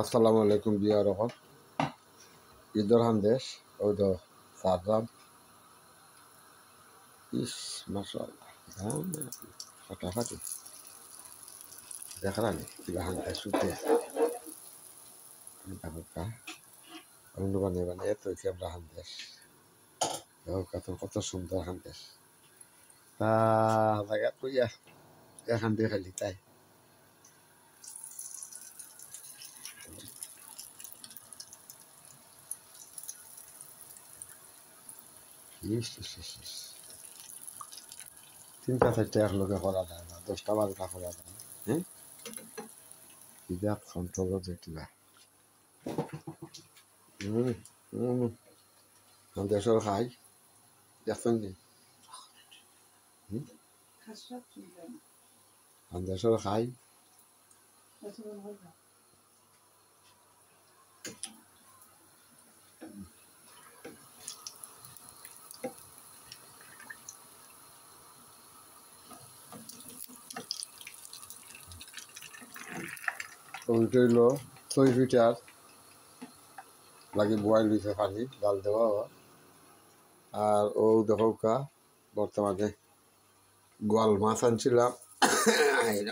আসসালামু আলাইকুম বিয়া রহমান ঈদর হান্দেশ ওই তো সাররাম ইস মাশাআল্লাহ ফাটাফাটি দেখারানি কিবা হান্দেশ শুতে দেখা অন্য বানিয়ে বানিয়ে তো আমরা হান্দেশ কত সুন্দর হান্দেশ তা জায়গা কইয়া এখান দিয়ে খালি তাই ইস ইস ইস ইস 3-4টা একলগে করা যায় না 10টা-12টা করা যায় হ্যাঁ কিবা কন্ট্রোল যেটিবা হান্দেশর খাই দেখছেন নি হান্দেশর খাই ওইটা হইল 6 লিটার লাগে বয়েল হয়েছে পানি ডাল দেওয়া আর ও দেখা বর্তমানে গোয়াল মাছ আনছিলাম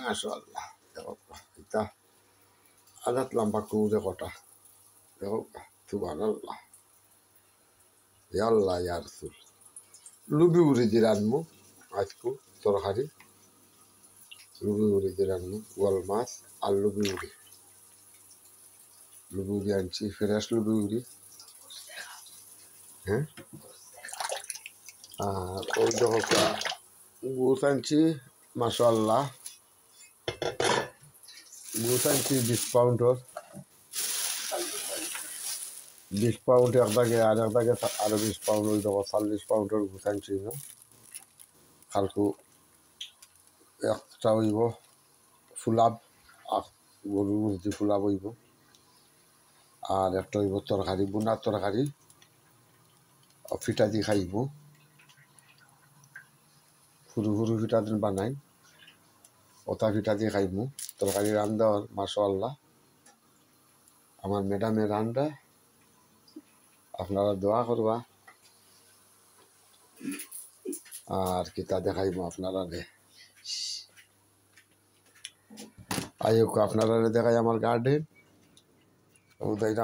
মাশাআল্লাহ দেখো এটা আদাত লম্বা কুড়ে কটা দেখো সুবহানাল্লাহ আল্লাহ ইয়া রাসূল লুবি উড়ে দিয়ে রানবো আজকু তরকারি লুবি উড়ে দিয়ে রানবো গোয়াল মাছ আর লুবি উড়ি আনছি ফ্রেশ লুবি উড়ি হ্যাঁ আর ওই দেখো গোস আনছি মাশাআল্লাহ গোস আনছি 20 পাউন্ডর 20 পাউন্ড এক দাগে আর এক দাগে আরো 20 পাউন্ড ওই দেখো 40 পাউন্ডের গোস আনছি কালকু একটা হইব ফুলাব গরুর মুরগি ফুলাব হইব আর একটা হইব তরকারি বোনার তরকারি ফিটা দিয়ে খাইব সরু সরু ফিটা দিন বানাই ওটা ফিটা দিয়ে খাইব তরকারি রান্ধা মাশাআল্লাহ আমার ম্যাডামের রান্ধা আপনারা দোয়া করবা আর কিতা দেখাইব আপনারা আপনারা দেখাই আমার গার্ডেন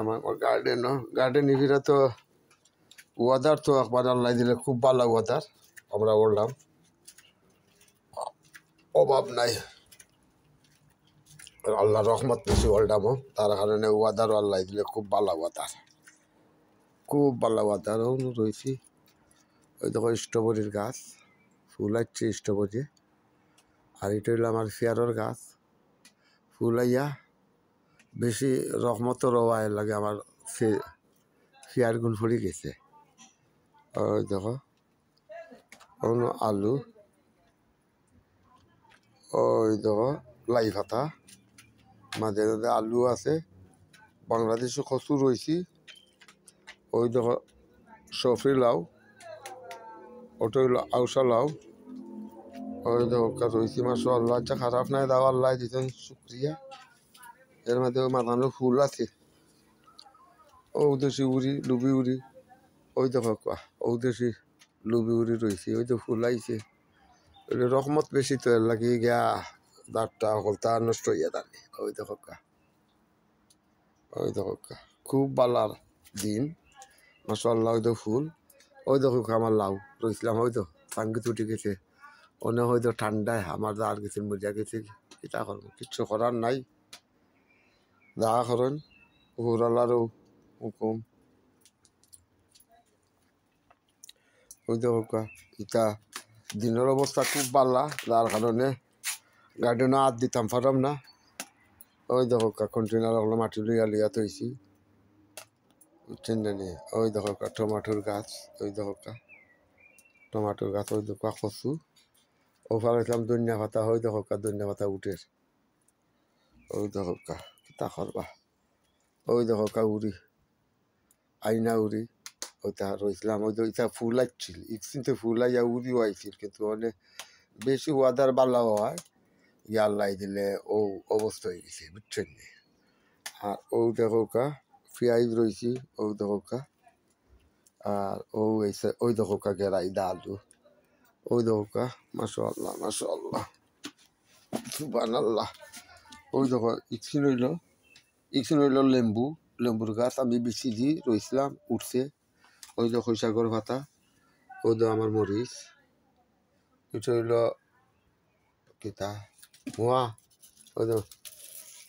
আমার গার্ডেন ইভিরা তো ওয়াদার তো একবার আল্লাহ দিলে খুব ভালো ওয়াদার আমরা বললাম অভাব নাই আল্লাহ রহমত বেশি ওল্ডামো তার কারণে ওয়াদারও আল্লাহ দিলে খুব ভালো ওয়াদার রয়েছি ওই দেখো স্ট্রবেরির গাছ ফুল আসছে স্ট্রবেরি আর এটা হইলো আমার ফেয়ারর গাছ ফুল আইয়া বেশি রহমতও রওয়ায় লাগে আমার ফেয়ার গুণ ফুরি গেছে ওই দেখো আলু ওই দেখো লাই পাতা মাঝে মাঝে আলু আছে বাংলাদেশে কচু রয়েছি ওই দেখো সফরি লাউ ওটা হইলো আউসা লাউ ওই দেখো রয়েছি মাশাআল্লাহ আচ্ছা খারাপ নাই দাও আল্লাহ দিতেন শুক্রিয়া এর মধ্যে মাথানো ফুল আছে ঔদেশি উড়ি লুবি উড়ি ওই দেখো ঔদেশি লুবি উড়ি রয়েছে ওই তো ফুল আইছে রহমত বেশি তো লাগি গিয়া দাঁতটা হলতা নষ্ট হইয়া দাঁড়ি ওই দেখো খুব ভালো দিন মাশাআল্লাহ ওই তো ফুল ওই দেখো আমার লাউ রয়েছিলাম ওই তো সাঙ্গীত উঠে গেছে অনেক হয়তো ঠান্ডায় আমার আর গেছে মরিয়া গেছে এটা করবো কিচ্ছু করার নাই যা করেন ঘুরালারও হুকুম ওই দেখো ইটা দিনের অবস্থা খুব ভালো যার কারণে গার্ডেনও হাত দিতাম পারম না ওই দেখো কন্টেনার ওগুলো মাটি লিয়া তৈছি বুঝছেন জানি ওই দেখো টমাটোর গাছ ওই দেখো টমাটোর গাছ ওই দেখো কচু ও ফালাইছিলাম ধনিয়া পাতা ওই দেখো ধনিয়া পাতা উঠে ওই দেখো তা করবা ওই দেখো উড়ি আইনা উড়ি ওইটা রয়েছিলাম ওই তো ইটা ফুল আসছিল ইকসিনতে ফুল আইয়া উড়িও আইছিল কিন্তু অনেক বেশি ওয়াদার ভালো হয় ইয়াল্লাই দিলে ও অবস্থা হয়ে গেছে বুঝছেন আর ও দেখো কা পেঁয়াজ রয়েছি, ও দেখো কা, আর ও এসে ওই দেখো কা গেরাই দালু, ওই দেখো কা, মাশাআল্লাহ মাশাআল্লাহ সুবহানাল্লাহ। ওই দেখো ইকছিন হইল লেম্বু, লেম্বুর গাছ আমি বিছি দি রইছিলাম, উঠছে। ওই দেখো সাগর ভাতা, ওই দেখো আমার মরিচ, এটা হইল কিতা মোয়া, ওই দেখো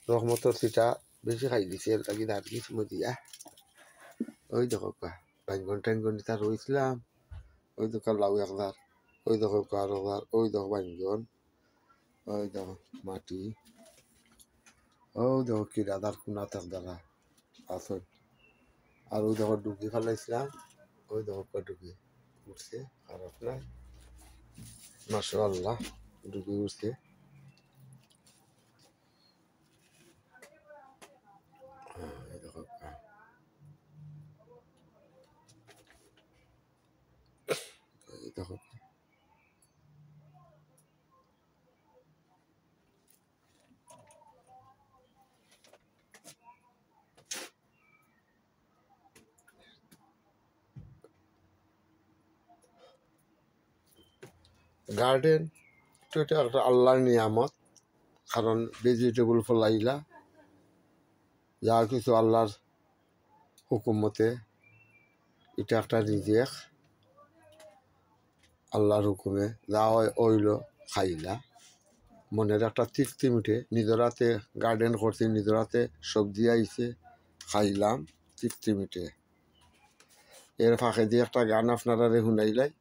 রহমতর সিটা বেশি খাই দিছে এর লাগি আর কিছু দিয়া। ওই দেখো কা বাইঙ্গন টাইঙ্গন তা রইছিলাম, ওই দেখো লাউ একদার, ওই দেখো কার একদার, ওই দেখো বাইঙ্গন, ওই দেখো মাটি, ওই দেখো কিরাদার কোনা একদারা আসল। আর ওই দেখো ডুবি ফেলাইছিলাম, ওই দেখো ডুবি উঠছে, খারাপ নাই মাশাআল্লাহ ডুবি উঠছে। এই দেখো এই দেখো গার্ডেন তো এটা একটা আল্লাহর নিয়ামত, কারণ ভেজিটেবল ফলাইলা যা কিছু আল্লাহর হুকুমতে, এটা একটা রিজেক, আল্লাহর হুকুমে যা হয় ওইল খাইলা, মনের একটা তৃপ্তি মিটে। নিজের হাতে গার্ডেন করছি, নিজের হাতে সবজি আইছে, খাইলাম, তৃপ্তি মিটে। এর ফাঁকে দিয়ে একটা গান আপনারা শুনাইলাই,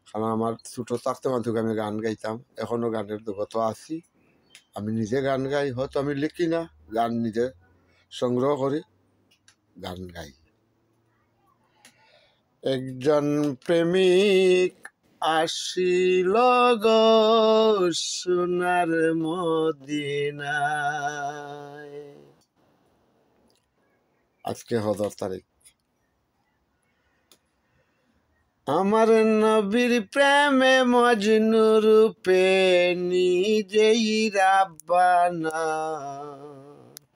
কারণ আমার ছোটো থাকতে মানুষকে আমি গান গাইতাম, এখনও গানের জগত আছি। আমি নিজে গান গাই, হয়তো আমি লিখি না, গান নিজে সংগ্রহ করি, গান গাই। একজন প্রেমিক আসিল গো সোনার মদিনায়, আজকে ১০ তারিখ। আমার নবীর প্রেমে মজনু রূপে নিজেই রাব্বানা,